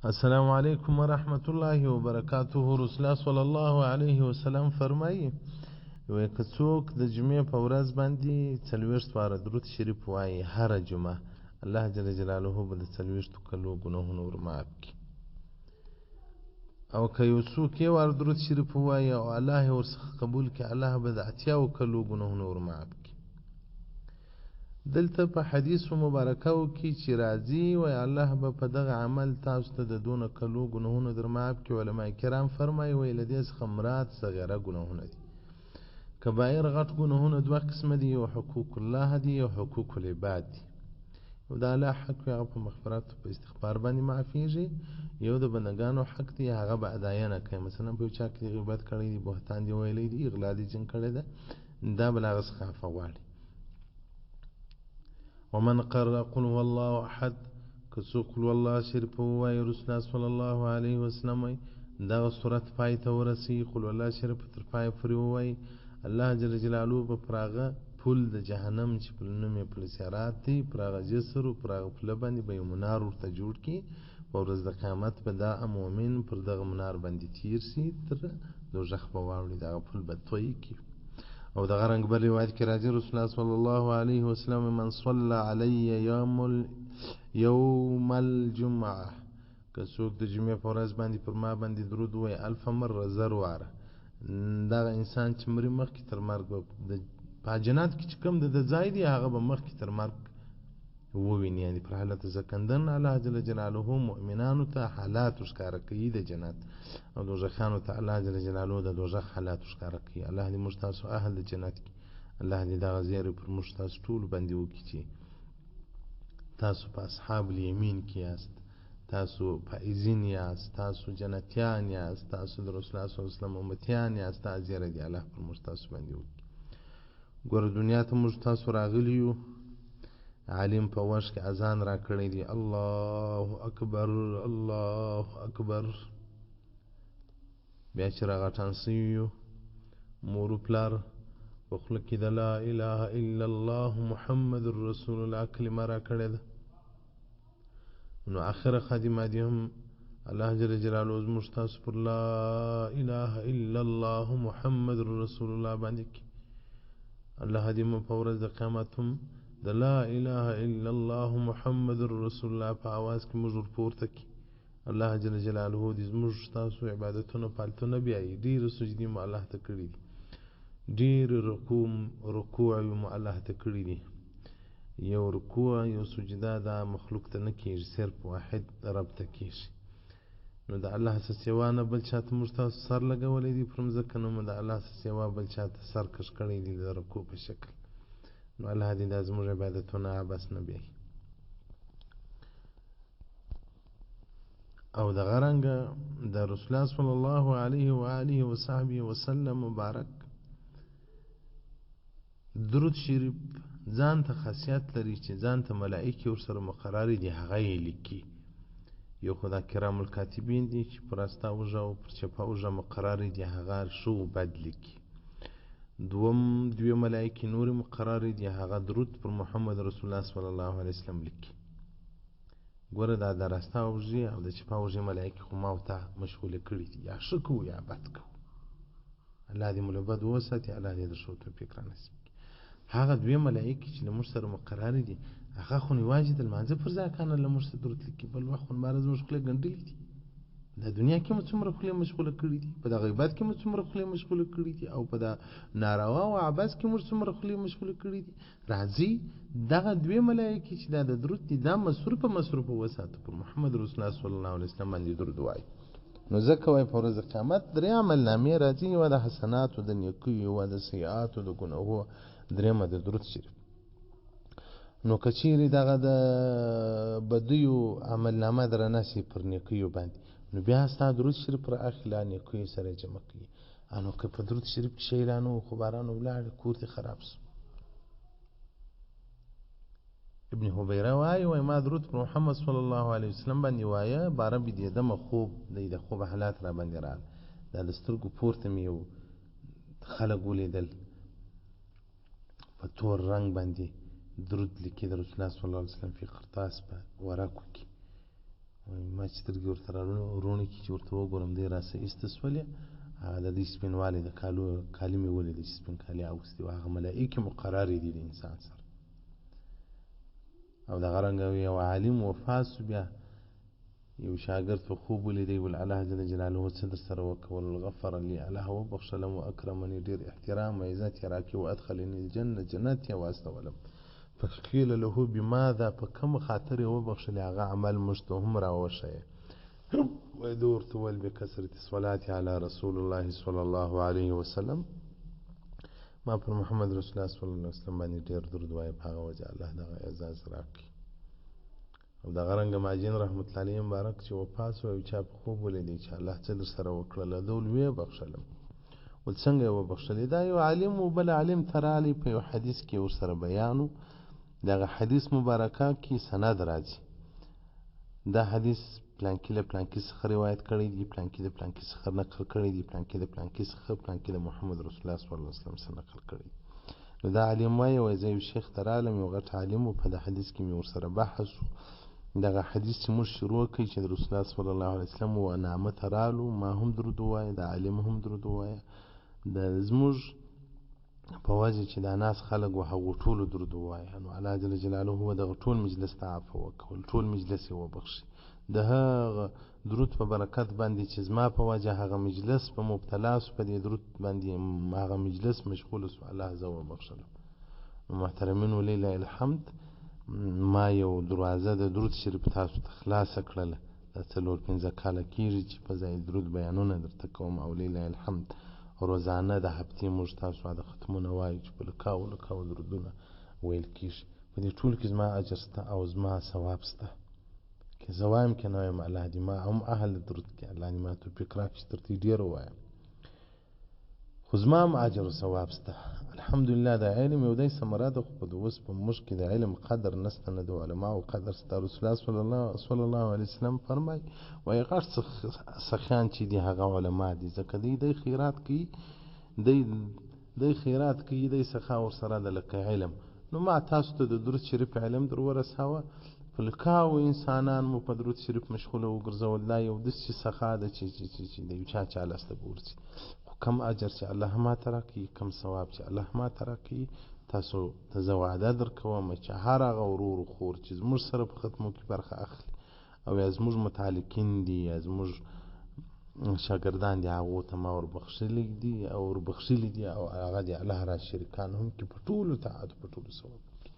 السلام علیکم ورحمت الله وبرکاته. رسول الله صلی الله علیه وسلم فرمایي وای که څوک د جمعې په ورځ باندې 40 واره درود شریف وایي هر جمعه، الله جل جلاله به د 40 کلو ګناهونه ورمعاف کړي. او که یو څوک یو وار درود شریف وایي او الله یې ورڅخه قبول کړي، الله به د 80 کلو ګناهونه ورمعاف کړي. دلته په حدیث مبارکو کې چې راځي وای الله به په دغه عمل تاسو ته د دونه کلو ګناهونه در معاف کړي. علما کرام فرمایي وای له دې څخه مراد صغیره ګناهونه دي. کبایر غټ ګناهونه دوه قسمه دي، یو حقوق الله دي او حقوق العباد دي. یو د الله حق هغه په مغفرت په استغفار باندې معافیږي، یو د بندګانو حق دی هغه به ادايه نه کوي. مثلا په چا کې غیبت کړی دی، بهتان دی ویلی دی، اغلا دی جن کړی ده، دا بل هغه څخه عفو غواړي. ومن قرأ قل هو الله احد، که څوک قل هو الله شریف ووایي، رسول الله صلی الله علیه وسلم وایي دغه صورت پای ته ورسي، قل هو الله شریف تر پای پورې ووایي، الله جل جلاله به پر هغه پل د جهنم چې پلونه یې پل سیرات دي، پر هغه جسر او پر هغه پله باندې به یو منار ورته جوړ کړي. په ورځ د قیامت به دا مؤمن پر دغه منار باندې تیر سي، تر دوزخ به واوړي، دغه پل به توی کړي. او دغه رنګ بل روایت کې راځي، رسول الله صلی الله علیه وسلم من صلى علی یوم الجمعه، که څوک د جمعې په ورځ باندې پر ما باندې درود وایي 1000 مره، 1000 واره، دغه انسان چې مري مخکې تر مرګ به په جنت کې چې کوم د ځای دی هغه به مخکې تر مرګ وویني. یعنې پر حالت زکندن الله جل جلاله مؤمنانو ته حالات ښکاره کوي د جنت، او دوزخیانو ته الله جل جلاله د دوزخ حالات ښکاره کوي. الله دې موږ تاسو اهل د جنت کړي. الله دې دغه زیری پر موږ تاسو ټول باندې وکړي چې تاسو په اصحاب الیمین کې یاست، تاسو فائزین یاست، تاسو جنتیان یاست، تاسو د رسول الله صلی الله علیه وسلم امتیان یاست. دا زیری دی الله پر موږ تاسو باندې وکړي. ګوره دنیا ته موږ تاسو راغلی یو، عالم په وش کې اذان را کړی دی، الله اکبر الله اکبر. بیا چې راغټان سوي یو، مور و پلار په خوله کې د لا اله الا الله محمد رسول الله کلمه را کړې ده، نو اخره خادمه دي هم الله جل جلاله زموږ تاسو پر لا اله الا الله محمد رسول الله باندې کې الله دې مو په ورځ د قیامت هم د لا اله الا الله محمد رسول الله په आवाज کې موږ ورپورته کړي. الله جل جلاله دې زموږ تاسو عبادتونه پالتونه بیایي. ډېر سجدې مو الله ته کړي دي، ډېر رکوع مو الله ته کړي دي. یو رکوع یو سجده دا مخلوق ته نه کېږي، صرف واحد رب ته کېږي. نو د الله څخه سوا نه بل چاته موږ تاسو سر لګولی دی پر مځکه، نو د الله څخه سوا بل چاته سر کش کړی دی د رکوع په شکل. نو الله دې دا زموږ عبادتونه عبث نه بیایي. او دغه رنګه د رسول الله صلی الله علیه و آله و صحبه وسلم مبارک درود شریف ځان ته خاصیت لري چې ځان ته ملائکه ورسره مقرر دي، هغه یې لیکي. یو خدا کرام الکاتبین دي چې پر راسته اوږه او پر چپه اوږه مقرر دي، هغه ښه و بد لیکي. دوی ملائکې نور مقرر دي، هغه درود پر محمد رسول الله صلی الله علیه وسلم لیکي. ګوره دا د راسته اوږې او د چپه اوږې ملائکې خو ما ته مشغوله کړي دي، یا ښه کوو یا بد کوو. الله دې مو له بد وساتي، الله دې د ښو توفیق رانصیب کړي. هغه دوی ملائکې چې له موږ سره مقرر دي، هغه خو یوازې د لمانځه پر ځای کانه له موږ سره درود لیکي، بل وخت خو مبارز زموږ خولې ګنډلي دي. د دنیا کې مو څومره خولې مشغوله کړي دي، په د غیبت کې مو څومره خولې مشغوله کړي دي، او په د ناروا او عبث کې مو څومره خولې مشغوله کړي دي. راځي دغه دوی ملائکې چې دا د درود دي، دا مصروفه وساتو پر محمد رسول الله صلی الله علیه وسلم باندې درود وایي. نو ځکه وایي په ورځ د قیامت درې عملنامې راځي، یوه د حسناتو د نیکیو، یوه د سیئاتو د ګناهو، درېیمه د درود شریف. نو که چیرې دغه د بدیو عملنامه درنه سي پر نیکیو باندې، نو بیا ستا درود شریف پر اخلا نیکیو سره جمع کوي. نو که په درود شریف کې شی رانه و، خو باران ولاړ کور دې خراب سو. ابن حبیره وایي ما درود پر محمد صلی الله علیه وسلم باندې وایه، باره بیدېدمه خوب دی، د خوب حالات را باندې راغله، دا د سترګو پورته مې یو خلک ولیدل په تور رنګ باندې درود لیکي د رسول الله صلی الله علیه وسلم په قرطاس په ورقو کې. ما چې سترګې ورته روڼې کړي چې ورته وګورم دی راسه ایسته شولې، د دې سپینوالي د کالي مې ولیدې چې سپین کالي اغوستي وو، هغه ملایکې مقررې دي د انسان سره. او دغه رنګه یو عالم وفات شو، بیا یو شاګرد په خوب ولیدی ول الله جل جلاله څه در سره وکول، غفر لي الله وبخښلم واکرمني، ډېر احترام او عزت یې راکړي، وادخلني الجنه جنت یې واستولم. فقیل له بماذا، په کوم خاطر یې وبخښلې، هغه عمل موږ ته هم راوښیه. وایي ده ورته وویل بکثرة الصلاة علی رسول الله صلی الله علیه وسلم، ما پر محمد رسول الله صلی الله علیه وسلم باندې ډېر درود وایه، په هغه وجه الله دغه اعزاز راکړي. او دغه رنګه ماجین رحمت الله علیه مبارک چې وفات شو، یو چا په خوب ولیدی چې الله څه در سره وکړله، ده ویل ویې بخښلم. ول څنګه یې وبخښلې؟ دا یو عالم و بل عالم ته راغلی، په یو حدیث کې ورسره بیان و، دغه حدیث مبارکه کې سند راځي، دا حدیث پلانکي له پلانکي څخه روایت کړی دی، پلانکي د پلانکي څخه نقل کړی دی، پلانکي د پلانکي څخه، پلانکي د محمد رسول الله صلی الله علیه وسلم څخه نقل کړی. نو دا عالم وایي زه یو شیخ ته رالم، یو غټ عالم و، په دې حدیث کې مې ورسره بحث و، دغه حدیث چې موږ شروع کړی چې د رسول الله صلی الله علیه وسلم و نامه ته رالو، ما هم درود ووایه، د عالم هم درود ووایه، د زموږ په وجه چې دا ناس خلک و هغو ټولو درود ووایه، نو الله جل جلاله هو دغه ټول مجلس ته عفو وکول، ټول مجلس یې وبخښي، د هغه درود په برکت باندې چې زما په وجه هغه مجلس په مبتلا سو، په دې درود باندې هغه مجلس مشغول سو، الله زه وبخښلم. نو محترمین ولله الحمد، ما یو دروازه د درود شریف تاسو ته خلاصه کړله، دا 4-5 کاله کېږي چې په ځای درود بیانونه درته کوم، او لله الحمد روزانه د هفتې موږ تاسو د ختمونه وایو چې په لکاو درودونه ویل کېږي. په دې ټول کې زما اجر شته او زما ثواب شته، که زه وایم که نه وایم الله دې ما هم اهل درود کړي، الله دې ما توفیق راکړي چې تر دې ډېر ووایم، خو زما هم اجر او ثواب شته. الحمدلله د علم یو دی ثمره ده، خو په اوس په موږ کې د علم قدر نشته، نه د علماو قدر شته. رسول الله صلی الله علیه وسلم فرمایي وایي غټ سخیان چې دي هغه علما دي، ځکه دی خیرات کوي، دی خیرات کوي، دی سخا ورسره ده لکه علم. نو ما تاسو ته د درود شریف علم در ورساوه، په لکاو انسانان مو په درود شریف مشغوله وګرځول، دا یو داسې سخا ده چې د یو چا لاسته به ورځي. کم اجر چې الله ماته راکړي، کم ثواب چې الله ماته راکړي، تاسو ته زه وعده درکوم چې هر هغه ورور و خور چې زموږ سره په ختمو کې برخه اخلي او یا زموږ متعلقین دي یا زموږ شاګردان دي، هغو ته ما وربخښلي دي او هغه دي الله را شریکان هم کې په ټولو طاعت په ټولو ثواب کې.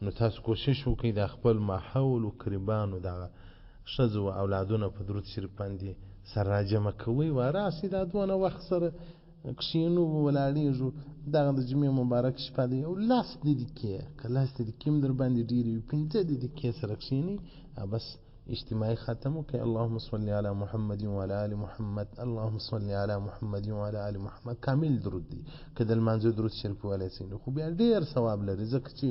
نو تاسو کوشش وکړئ د خپل ماحول و قربانو دغه ښځو او اولادونه په درود شریف باندې سر راجمع کوئ، راسئ دا دونه وخت سره کښېنو ولاړېږو، دغه د جمعې مبارک شپه ده، یو 10 دقیقې که 10 دقیقې هم در باندې ډېرې وي، 15 دقیقې سره کښېنئ، بس اجتماعي ختم وکړئ، اللهم صل علی محمد وعلى آل محمد، اللهم صل علی محمد وعلى آل محمد، کامل درود دی. که د لمانځه درود شریف ویلی شئ نو خو بیا ډېر ثواب لري، ځکه چې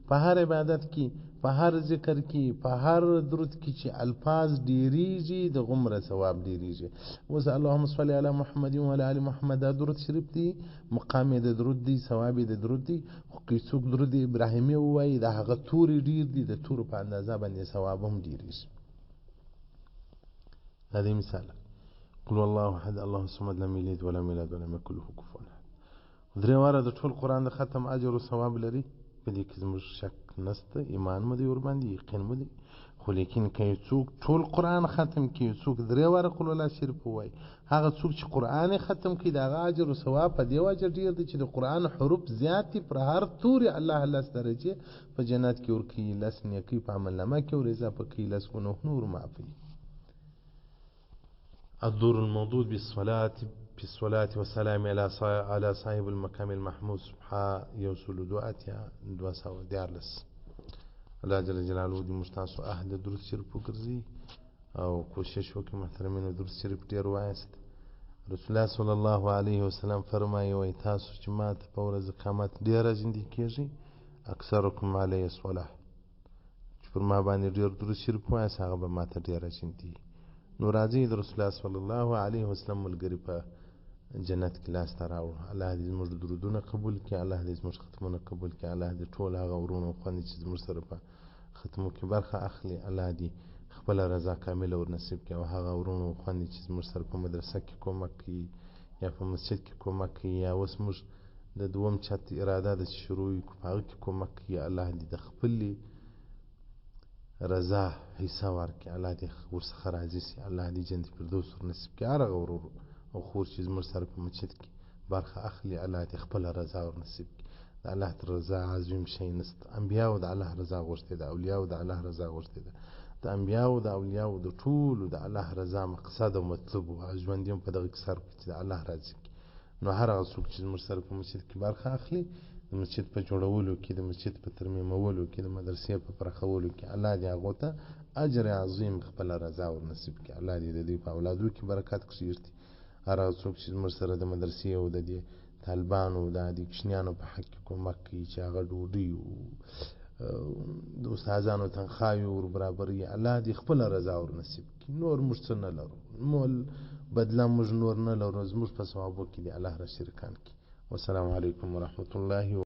په هر عبادت کې، په هر ذکر کې، په هر درود کې چې الفاظ ډېریږي د غومره ثواب ډېریږي. اوس اللهم صل علی محمد وعلى آل محمد دا درود شریف دی، مقام یې د درود دی، ثواب یې د درود دی، خو که څوک درود ابراهیمي ووایي د هغه تورې ډېر دي، د تورو په اندازه باندې ثواب هم ډېریږي. دا دی مثال. قل والله احد الله الصمد لم یلد ولم یولد ولم یکن له کفوا احد. 3 واره د ټول قرآن د ختم اجر او ثواب لري، په دې کې زموږ شک نشته، ایمان مو دی ورباندې، یقین مو دی. خو لیکن که یو څوک ټول قرآن ختم کړي، یو څوک 3 واره قل الله شریف ووایي، هغه څوک چې قرآن یې ختم کړي د هغه اجر او ثواب په دې وجه ډېر دی چې د قرآن حروف زیات دي، پر هر توري الله 10 درجې په جنت کې ورکوي، 10 نیکۍ په عملنامه کې ور اضافه کوي، 10 ګناهونه ور معافوي. الدور الموضوع بالصلاة والسلام على صاحب المقام المحمود سبحان يوصل دعاتها 214. الله جل جلاله دې موږ تاسو اهل درود شریف وګرځي او کوشش وکړئ محترمینو درود شریف ډېر وایاست. رسول الله صلی الله علیه وسلم فرمایي وایي تاسو چې ما ته په ورځ قیامت ډېر ژوندي کېږئ، اکثرکم علیه الصلاة، چې پر ما باندې ډېر درود شریف وایاست هغه به ما ته ډېر ژوندي. نو راځئ د رسول الله صلی الله علیه وسلم ملګري په جنت کې لاس ته راوړو. الله دې زموږ درودونه قبول کړي، الله دې زموږ ختمونه قبول کړي، الله دې ټول هغه ورونه او خویندې چې زموږ سره په ختمو کې برخه اخلي الله دې خپله رضا کامله ور نصیب کړي او هغه ورونو او خویندې چې زموږ سره په مدرسه کې کومک کوي یا په مسجد کې کومک کوي یا اوس موږ د دوم چت اراده ده چې شروع یې کړو په هغه کې کومک کوي الله دې د خپلې رضا حصه ورکړي الله دې ورڅخه راضي سي الله دې جنت فردوس ور نصیب کړي هر هغه ورور او خور چې زموږ سره په مسجد کې برخه اخلي الله دې خپله رضا ور نصیب کړي د الله تر رضا عظیم شی نشته انبیاو د الله رضا غوښتې ده اولیاو د الله رضا غوښتې ده د انبیاو د اولیاو د ټولو د الله رضا مقصد او مطلب و ژوند یې په دغه کې صرف کړي چې د الله راضي کړي نو هر هغه څوک چې زموږ سره په مسجد کې برخه اخلي د مسجد په جوړولو کې د مسجد په ترمیمولو کې د مدرسې په پراخولو کې الله دې هغو ته اجر عظیم خپله رضا ور نصیب کړي الله دې د دوی په اولادو کې برکت کښېږدي هر هغه څوک چې زموږ سره د مدرسې او د دې طالبانو د دې کوچنیانو په حق کې کومک کوي چې هغه ډوډۍ د استادانو تنخواوې ور برابروي الله دې خپله رضا ور نصیب کړي نور موږ څه نه لرو مول بدله موږ نور نه لرو زموږ په ثوابو کې دې الله را شریکان کړي والسلام علیکم ورحمة الله